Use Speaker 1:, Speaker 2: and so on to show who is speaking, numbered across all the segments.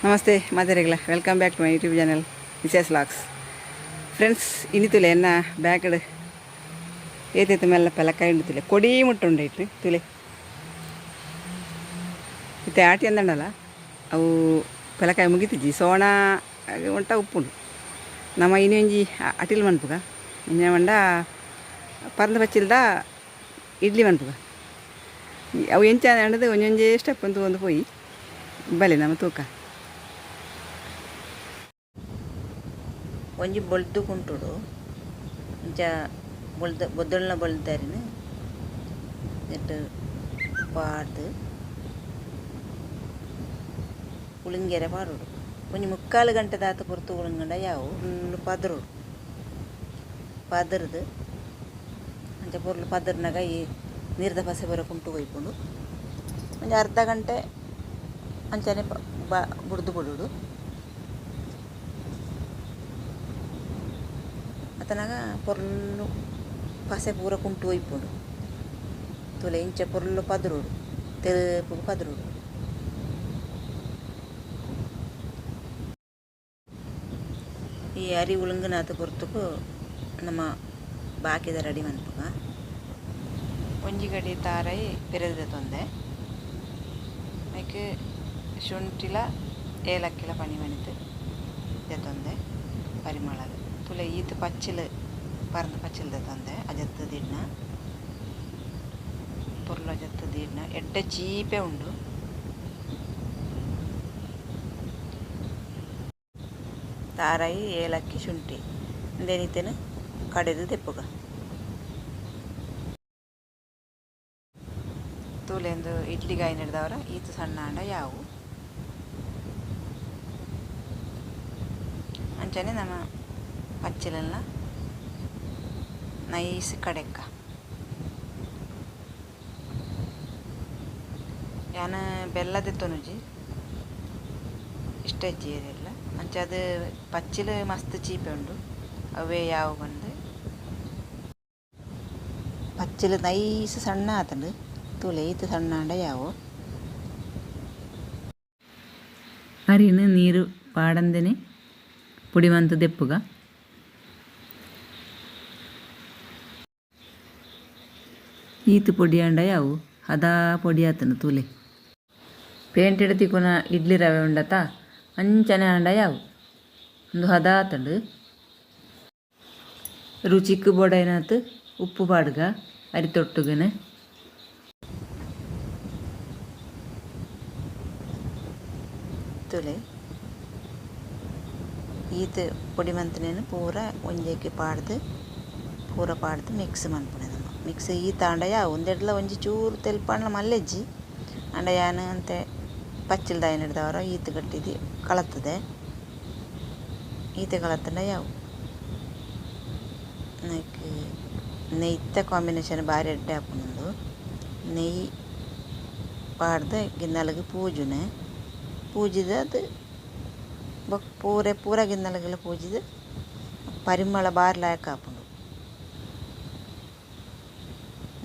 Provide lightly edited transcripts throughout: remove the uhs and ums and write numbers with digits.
Speaker 1: ನಮಸ್ತೆ ಮಾತಾಡಿಗಳ welcome back to my YouTube channel ವಿಶೇಷ ಲಾಕ್ಸ್ ಫ್ರೆಂಡ್ಸ್ ಇನಿತುಲೆ ಎನ್ನ ಬ್ಯಾಕಡ್ ಏತೈತೆ ಮೆಲ್ಲ ಪೆಲಕಾಯಿ ಉಂಡುತ್ತಲೆ ಕೊಡಿ ಮುಟ್ಟುಂಡೆ ಇಟ್ಟು ತುಲೆ ಇತ್ತೆ ಆಟಿ ಅಂದಣ್ಣಲ್ಲ ಅವು ಪೆಲಕಾಯಿ ಮುಗಿತಿಜ್ಜಿ ಸೋಣ ಒಂಟ ಉಪ್ಪುಂಡು ನಮ್ಮ ಇನ್ನೊಂಜಿ ಅಟಿಲ್ ಮನ್ಪುಗ ಇನ್ನ ಮಂಡ ಪರಂದ ಬಚ್ಚಿಲ್ದ ಇಡ್ಲಿ ಮನ್ಪುಗ ಅವು ಎಂಚ ಅಂಡದು ಒಂಜೊಂಜೇ ಸ್ಟೆಪ್ ಅಂತೂ ಒಂದು ಪೋಯಿ ಬಲೆ ನಮ್ಮ ತೂಕ
Speaker 2: ಒಂಜಿ ಬೊಳ್ದು ಕುಂಟುಡು ಇಂಚ ಬೊದ್ದೊಳ್ನ ಬೊಳ್ದಾರಿನ ನೆಟ್ಟು ಪಾಡ್ದು ಉಳಿಂಗೆರೆ ಪಾಡುಡು ಒಂಜಿ 3/4 ಗಂಟೆ ದಾತ ಪೊರ್ತು ಉಳುಂಗಂಡ ಯಾವು ಫುಲ್ಲು ಪದರುಡು ಪದರ್ದು ಅಂಚ ಪೊರ್ಲು ಪದರ್ನಾಗ ಈ ನೀರ್ದ ಪಸೆ ಬರೋ ಕುಂಟು ಒಯ್ಪುಂಡು ಒಂಜಿ ಅರ್ಧ ಗಂಟೆ ಅಂಚನೆ ಬುಡ್ದು ಬಿಡುಡು ಅತನಾಗ ಪೊರ್ಲು ಪಸೆ ಪೂರ ಕುಂಟು ಒಯ್ಪುಂಡು ತುಲೆ ಇಂಚ ಪೊರ್ಲು ಪದರುಡು ತೆಲುಪು ಪದರುಡು ಈ ಅರಿ ಉಳುಂಗನಾಥ ಪೊರ್ತುಕು ನಮ್ಮ ಬಾಕಿದ ರೆಡಿ ಮನ್ಪುಗ ಒಂಜಿ ಗಡಿ ತಾರೈ ಪೆರೆದ ತೊಂದೆ ಐಕೆ ಶುಂಠಿಲ ಏಲಕ್ಕಿಲ ಪಣಿ ಮಣಿತು ದೆತೊಂದೆ ಪರಿಮಳದ ತುಲೆ ಈತ ಪಚ್ಚಿಲು ಪರಂದ ಪಚ್ಚಿಲ್ ದೆತೊಂದೆ ಅಜತ್ತು ದಿಡ್ನ ಪೊರ್ಲು ಅಜತ್ತು ದಿಡ್ನ ಎಡ್ಡೆ ಚೀಪೆ ಉಂಡು ತಾರೈ ಏಲಕ್ಕಿ ಶುಂಠಿ ಇಂದೇನಿತ್ತೇನು ಕಡೆದು ತೆಪ್ಪುಗ ತೂಲೆಂದು ಇಡ್ಲಿಗಾಯಿ ನಡೆದವರ ಈತ ಸಣ್ಣ ಅಂಡ ಯಾವು ಅಂಚನೆ ನಮ್ಮ ಪಚ್ಚಿಲೆಲ್ಲ ನೈಸ್ ಕಡೆಕ್ಕ ಯಾನ ಬೆಲ್ಲದ ತೊನುಜಿ ಇಷ್ಟ ಇಜ್ಜಿಯದೆಲ್ಲ ಅಂಚ ಅದು ಪಚ್ಚಿಲು ಮಸ್ತ್ ಚೀಪೆ ಉಂಡು ಅವೇ ಯಾವ ಬಂದು ಪಚ್ಚಿಲು ನೈಸ್ ಸಣ್ಣ ಆತಂಡು ತೂಲೆ ಈತ ಸಣ್ಣ ಅಂಡ ಯಾವು ಅರಿನ ನೀರು ಪಾಡಂದೇನೆ ಪುಡಿವಂತ ದೆಪ್ಪುಗ ಈತು ಪೊಡಿ ಅಂಡ ಯಾವು ಹದಾ ಪೊಡಿ ಆತನು ತೂಲೆ ಪೇಂಟ್ ತಿಕ್ಕುನ ಇಡ್ಲಿ ರವೆ ಉಂಡತ ಅಂಚನೆ ಅಂಡ ಯಾವು ಒಂದು ಹದ ಆತಂಡು ರುಚಿಕ್ಕು ಬೋಡೈನಾತು ಉಪ್ಪು ಪಾಡ್ಗ ಅರಿ ತೊಟ್ಟುಗನೆ ತುಲೆ ಈತ ಪೊಡಿ ಮಂತನೇನು ಪೂರ ಒಂಜೇಕೆ ಪಾಡ್ದು ಪೂರ ಪಾಡ್ದು ಮಿಕ್ಸ್ ಮನ್ಪುಣೆ ನಮ್ಮ ಮಿಕ್ಸ್ ಈತ ಅಂಡ ಯಾವು ಒಂದೆಡ್ಲ ಒಂಜಿ ಚೂರು ತೆಲ್ಪಣ್ಣ ಮಲ್ಲೆಜ್ಜಿ ಅಂಡ ಯಾನು ಅಂತೆ ಪಚ್ಚಿಲ್ದಾಯಿ ನಡೆದವರ ಈತ ಗಟ್ಟಿದ್ದು ಕಳತ್ತದೆ ಈತ ಕಳತ್ತಂಡ ಯಾವು ನೈಕ್ ನೆಯ್ತ ಕಾಂಬಿನೇಷನ್ ಭಾರಿ ಎಡ್ಡೆ ಹಾಕೊಂಡು ನೆಯ್ಯಿ ಪಾಡ್ದು ಗಿನ್ನಲಗೆ ಪೂಜುನೆ ಪೂಜಿದ ಅದು ಪೂರ ಗಿನ್ನಲಗೆಲ್ಲ ಪೂಜಿದ ಪರಿಮಳ ಬಾರಿ ಲಾಯಕ ಹಾಕೊಂಡು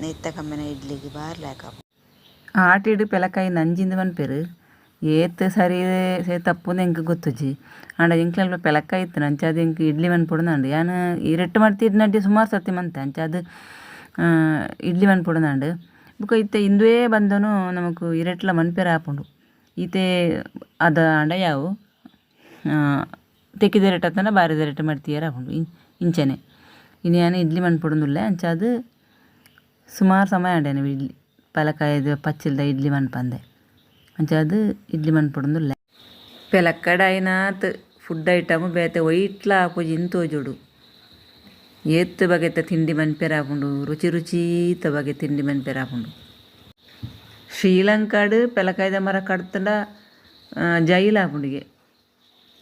Speaker 2: ನೆಯ್ತ ಕಮ್ಮಿನ ಇಡ್ಲಿಗೆ ಬಾರಿ ಲಾಯಕ ಹಾಕೊಂಡು ಆಟಿಡು ಪೆಲಕಾಯಿ ನಂಜಿಂದ ಬನ್ಪೇರು ಏತ್ ಸರಿ ತಪ್ಪುಂದು ಎಂಕ್ ಗೊತ್ತುಜಿ ಆಂಡ ಎಂಕ್ಲೆಲ್ಲ ಪೆಲಕಾಯಿ ಇತ್ತು ಅಂಚ ಅದು ಎಂಕ್ ಇಡ್ಲಿ ಮನ್ಪುಡಂದು ಯಾನು ಇರೆಟ್ಟು ಮಾಡ್ತಿದ್ನಡ್ಡಿ ಸುಮಾರು ಸರ್ತಿ ಮಂತೆ ಅಂಚ ಅದು ಇಡ್ಲಿ ಮನ್ಪುಡಂದು ಬುಕ್ಕ ಇತ್ತೆ ಇಂದುವೇ ಬಂದನು ನಮಕ್ ಇರೆಟ್ಲ ಮನ್ಪೇರ ಆಪುಂಡು ಈತೆ ಅದ ಅಂಡ ಯಾವು ತೆಕ್ಕಿದೆರೆಟತ್ತನ ಬಾರಿದೆರೆಟ್ಟು ಮಾಡ್ತೀಯಾರ ಆಪುಂಡು ಇಂಚನೆ ಇನ್ನು ಯಾನು ಇಡ್ಲಿ ಮನ್ಪುಡಂದುಲ್ಲೆ ಅಂಚ ಅದು ಸುಮಾರು ಸಮಯ ಅಂಡೇನೆ ಇಡ್ಲಿ ಪಲಕಾಯದು ಪಚ್ಚಿಲ್ದ ಇಡ್ಲಿ ಮನ್ಪಂದೆ ಅಂಚ ಅದು ಇಡ್ಲಿ ಮನ್ಪುಡಂದುಲ್ಲೆ ಪೆಲಕ್ಕಡಾಯಿನಾತ್ ಫುಡ್ ಐಟಮ್ ಬೇತೆ ಒಯ್ಟ್ಲ ಆಪುಜಿ ಇಂತೋಜುಡು ಏತ್ತು ಬಗೆತ ತಿಂಡಿ ಮನ್ಪೇರ ಆಪುಂಡು ರುಚಿ ರುಚೀತ ಬಗೆ ತಿಂಡಿ ಮನ್ಪೇರ ಆಪುಂಡು ಶ್ರೀಲಂಕಾಡು ಪೆಲಕಾಯ್ದ ಮರ ಕಡ್ತಂಡ ಜೈಲ್ ಆಪುಂಡಿಗೆ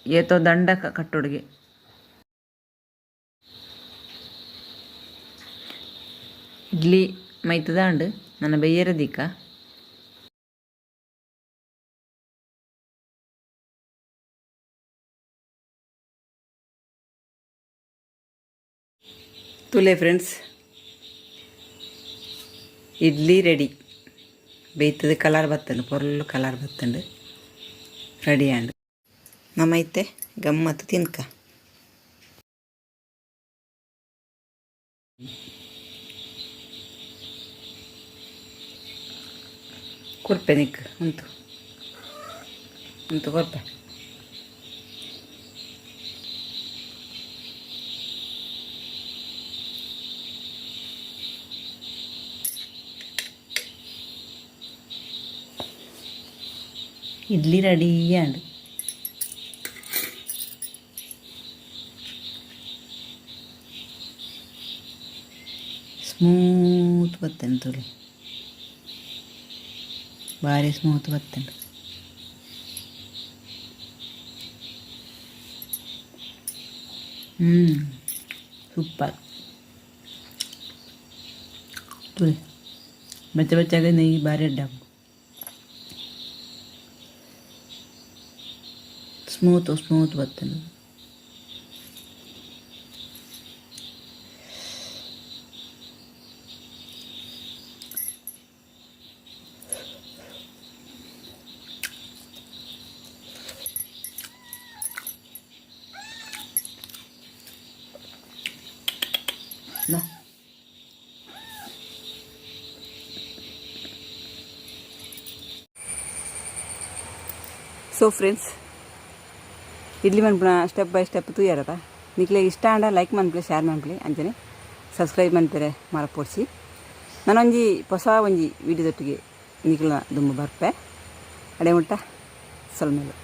Speaker 2: ಏತೋ ದಂಡ ಕಟ್ಟೋಡಿಗೆ ಇಡ್ಲಿ ಮೈತದ ಅಂಡು ನನ್ನ ಬೆಯ್ಯರದಿಕ್ಕ
Speaker 1: ತುಲೆ ಫ್ರೆಂಡ್ಸ್ ಇಡ್ಲಿ ರೆಡಿ ಬೇಯ್ತದ ಕಲರ್ ಬತ್ತಂಡು ಪೊರ್ಲು ಕಲರ್ ಬತ್ತಂಡು ರೆಡಿ ಆಂಡ್ ನಮ್ಮೈತೆ ಗಮ್ಮತ್ತು ತಿನ್ಕ ಕೊರ್ಪೆ ನಿಕ್ ಉಂಟು ಕೊರ್ಪೆ ಇಡ್ಲಿ ರೆಡಿ ಆಂಡ್ ಸ್ಮೂತ್ ಬತ್ತೇನೆ ತುಳಿ ಭಾರಿ ಸ್ಮೂತ್ ಬತ್ತೇನೆ ಸೂಪರ್ ತುಳಿ ಬೆಚ್ಚಗೆ ನೆಯ್ಯಿ ಭಾರಿ ಅಡ್ಡ ಸ್ಮೂತ್ ಬರ್ತೇನೆ ಸೊ ಫ್ರೆಂಡ್ಸ್ ಇಡ್ಲಿ ಮನ್ಪುನ ಸ್ಟೆಪ್ ಬೈ ಸ್ಟೆಪ್ ತೂಯಾರದ ನಿಕ್ಲೆ ಇಷ್ಟ ಅಂಡ ಲೈಕ್ ಮನ್ಪಲೆ ಶೇರ್ ಮನ್ಪಲೆ ಅಂಚನೆ ಸಬ್ಸ್ಕ್ರೈಬ್ ಮನ್ಪೆರೆ ಮರಪೋಡ್ಸಿ ನಾನೊಂಜಿ ಹೊಸ ಒಂಜಿ ವಿಡಿಯೋದೊಟ್ಟಿಗೆ ನಿಕ್ಲ ದುಂಬು ಬರ್ಪೆ ಅಡೆ ಮುಟ್ಟ ಸೊಲ್ಮೇಲು.